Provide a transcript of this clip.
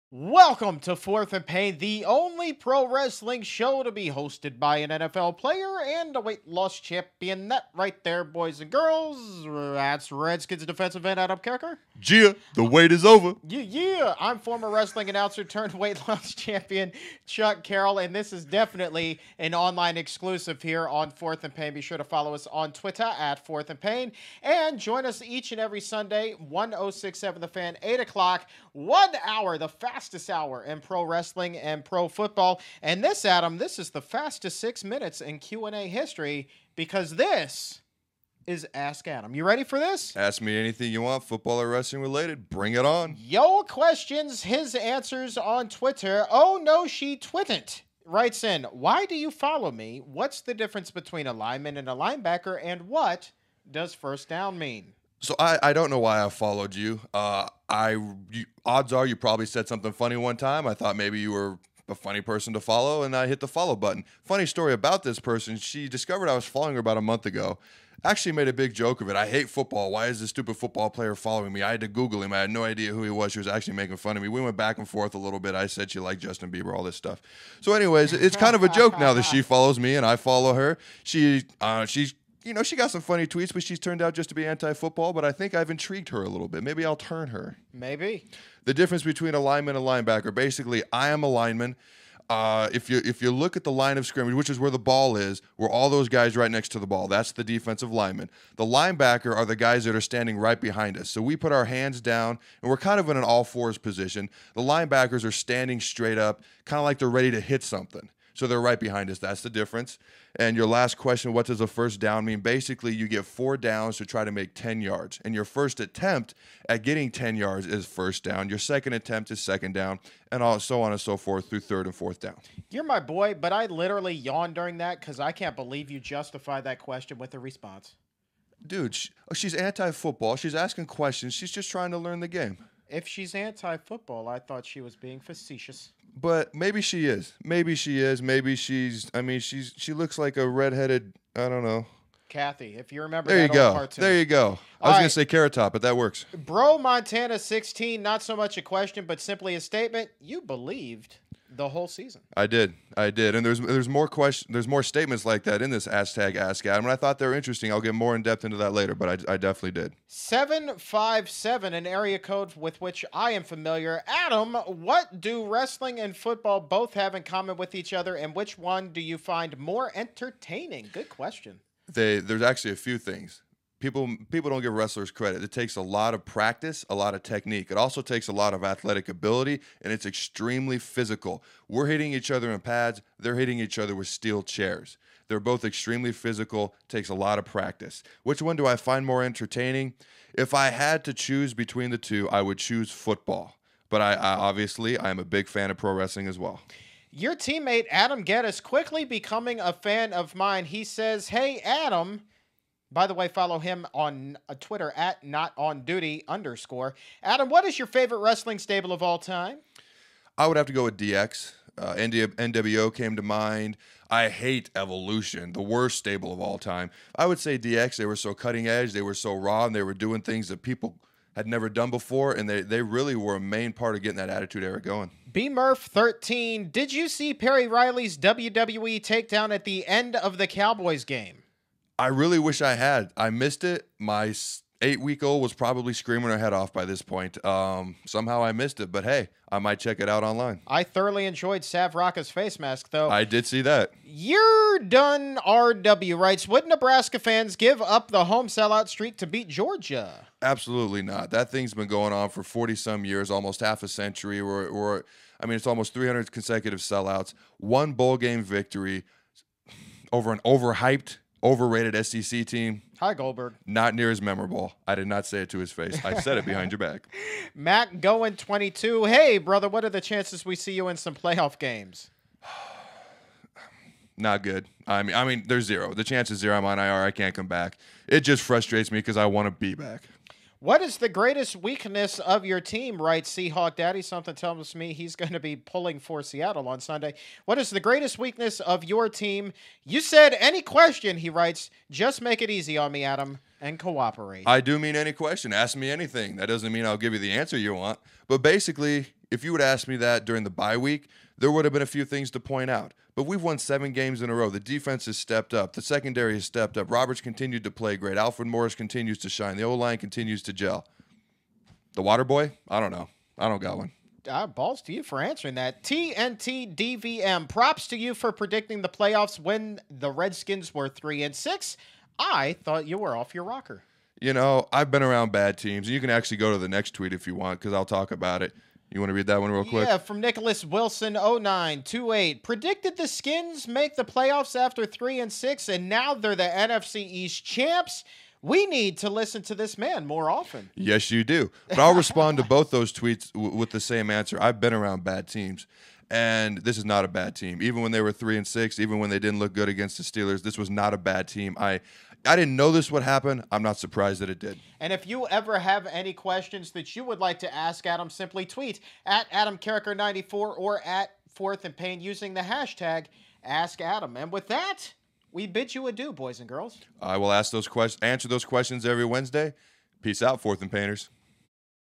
Welcome to Fourth and Pain, the only pro wrestling show to be hosted by an NFL player and a weight loss champion. That right there, boys and girls, that's Redskins defensive end Adam Carriker. Gia, the wait is over. Yeah. I'm former wrestling announcer turned weight loss champion Chuck Carroll, and this is definitely an online exclusive here on Fourth and Pain. Be sure to follow us on Twitter at Fourth and Pain, and join us each and every Sunday, 1067 The Fan, 8 o'clock, 1 hour, the fastest hour in pro wrestling and pro football. And this, Adam, this is the fastest 6 minutes in Q&A history because this is Ask Adam. You ready for this? Ask me anything you want, football or wrestling related. Bring it on. Yo questions, his answers on Twitter. Oh, no, she twitn't. Writes in, why do you follow me? What's the difference between a lineman and a linebacker? And what does first down mean? So I don't know why I followed you. Odds are you probably said something funny one time. I thought maybe you were a funny person to follow, and I hit the follow button. Funny story about this person. She discovered I was following her about a month ago. Actually made a big joke of it. I hate football. Why is this stupid football player following me? I had to Google him. I had no idea who he was. She was actually making fun of me. We went back and forth a little bit. I said she liked Justin Bieber, all this stuff. So anyways, it's kind of a joke now that she follows me and I follow her. She's she got some funny tweets, but she's turned out just to be anti-football, but I think I've intrigued her a little bit. Maybe I'll turn her. Maybe. The difference between a lineman and a linebacker, basically, I am a lineman. If you look at the line of scrimmage, which is where the ball is, we're all those guys right next to the ball. That's the defensive lineman. The linebacker are the guys that are standing right behind us. So we put our hands down, and we're kind of in an all-fours position. The linebackers are standing straight up, kind of like they're ready to hit something. So they're right behind us. That's the difference. And your last question, what does a first down mean? Basically, you get 4 downs to try to make 10 yards. And your first attempt at getting 10 yards is first down. Your second attempt is second down, and so on and so forth through third and fourth down. You're my boy, but I literally yawned during that because I can't believe you justified that question with a response. Dude, she's anti-football. She's asking questions. She's just trying to learn the game. If she's anti-football, I thought she was being facetious. But maybe she is. Maybe she is. Maybe she's. I mean, she looks like a redheaded. I don't know. Kathy, if you remember there that you go. old cartoon. There you go. I was gonna say Carrot Top, but that works. Bro Montana 16, not so much a question, but simply a statement. You believed the whole season. I did, and there's more questions. There's more statements like that in this hashtag Ask Adam, and I thought they were interesting. I'll get more in depth into that later, but I definitely did. 757, an area code with which I am familiar. Adam, what do wrestling and football both have in common with each other, and which one do you find more entertaining? Good question. There's actually a few things. People don't give wrestlers credit. It takes a lot of practice, a lot of technique. It also takes a lot of athletic ability, and it's extremely physical. We're hitting each other in pads. They're hitting each other with steel chairs. They're both extremely physical, takes a lot of practice. Which one do I find more entertaining? If I had to choose between the two, I would choose football. But I obviously, I'm a big fan of pro wrestling as well. Your teammate, Adam Geddes, quickly becoming a fan of mine. He says, hey, Adam... By the way, follow him on Twitter at @notonduty_. Adam, what is your favorite wrestling stable of all time? I would have to go with DX. NWO came to mind. I hate Evolution, the worst stable of all time. I would say DX. They were so cutting edge. They were so raw, and they were doing things that people had never done before, and they really were a main part of getting that Attitude Era going. B-Murph13, did you see Perry Riley's WWE takedown at the end of the Cowboys game? I really wish I had. I missed it. My 8-week-old was probably screaming her head off by this point. Somehow I missed it, but hey, I might check it out online. I thoroughly enjoyed Sav Rocca's face mask, though. I did see that. You're done, RW writes, would Nebraska fans give up the home sellout streak to beat Georgia? Absolutely not. That thing's been going on for 40-some years, almost half a century. It's almost 300 consecutive sellouts, 1 bowl game victory over an overhyped, overrated SEC team. Hi, Goldberg. Not near as memorable. I did not say it to his face. I said it behind your back. Mac going 22. Hey, brother, what are the chances we see you in some playoff games? Not good. I mean, there's 0. The chance is 0. I'm on IR. I can't come back. It just frustrates me because I want to be back. What is the greatest weakness of your team, writes Seahawk Daddy? Something tells me he's going to be pulling for Seattle on Sunday. What is the greatest weakness of your team? You said any question, he writes. Just make it easy on me, Adam. And cooperate. I do mean any question. Ask me anything. That doesn't mean I'll give you the answer you want. But basically, if you would ask me that during the bye week, there would have been a few things to point out. But we've won 7 games in a row. The defense has stepped up. The secondary has stepped up. Roberts continued to play great. Alfred Morris continues to shine. The O-line continues to gel. The water boy? I don't know. I don't got one. Balls to you for answering that. TNT DVM. Props to you for predicting the playoffs when the Redskins were 3-6. I thought you were off your rocker. You know, I've been around bad teams. And you can actually go to the next tweet if you want, because I'll talk about it. You want to read that one real quick? Yeah, from Nicholas Wilson 0928. Predicted the Skins make the playoffs after 3-6, and now they're the NFC East champs. We need to listen to this man more often. Yes, you do. But I'll respond to both those tweets with the same answer. I've been around bad teams, and this is not a bad team. Even when they were 3-6, even when they didn't look good against the Steelers, this was not a bad team. I didn't know this would happen. I'm not surprised that it did. And if you ever have any questions that you would like to ask Adam, simply tweet at Adam Carriker 94 or at 4th and Pain using the hashtag #AskAdam. And with that, we bid you adieu, boys and girls. I will answer those questions every Wednesday. Peace out, 4th and Painters.